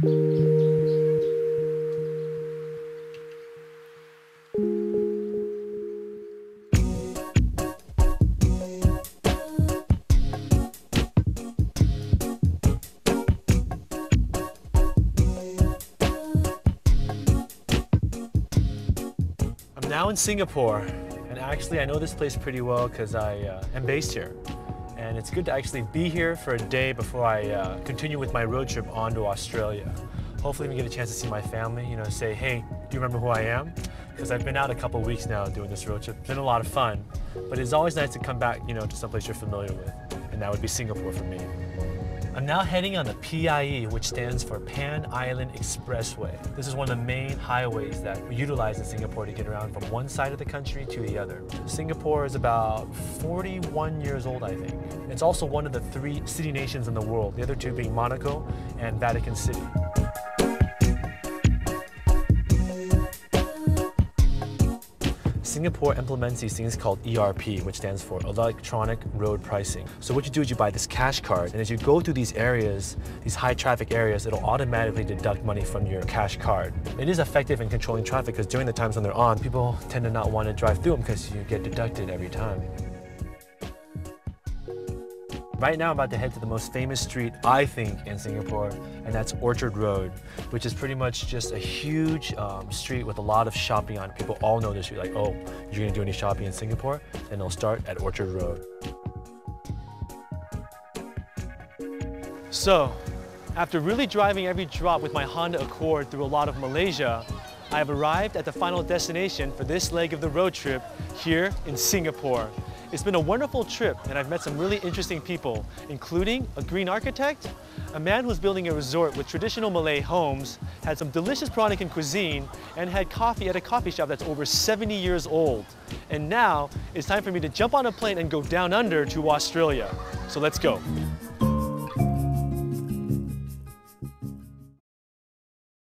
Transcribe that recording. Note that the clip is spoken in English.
I'm now in Singapore, and actually I know this place pretty well because I am based here. And it's good to actually be here for a day before I continue with my road trip on to Australia. Hopefully we get a chance to see my family, you know, say, hey, do you remember who I am? Because I've been out a couple weeks now doing this road trip. It's been a lot of fun, but it's always nice to come back, you know, to someplace you're familiar with, and that would be Singapore for me. I'm now heading on the PIE, which stands for Pan Island Expressway. This is one of the main highways that we utilize in Singapore to get around from one side of the country to the other. Singapore is about 41 years old, I think. It's also one of the 3 city nations in the world, the other 2 being Monaco and Vatican City. Singapore implements these things called ERP, which stands for Electronic Road Pricing. So what you do is you buy this cash card, and as you go through these areas, these high traffic areas, it'll automatically deduct money from your cash card. It is effective in controlling traffic because during the times when they're on, people tend to not want to drive through them because you get deducted every time. Right now I'm about to head to the most famous street, I think, in Singapore, and that's Orchard Road, which is pretty much just a huge street with a lot of shopping on it. People all know this street, like, oh, you're gonna do any shopping in Singapore? Then it'll start at Orchard Road. So, after really driving every drop with my Honda Accord through a lot of Malaysia, I have arrived at the final destination for this leg of the road trip here in Singapore. It's been a wonderful trip, and I've met some really interesting people, including a green architect, a man who's building a resort with traditional Malay homes, had some delicious Peranakan cuisine, and had coffee at a coffee shop that's over 70 years old. And now, it's time for me to jump on a plane and go down under to Australia. So let's go.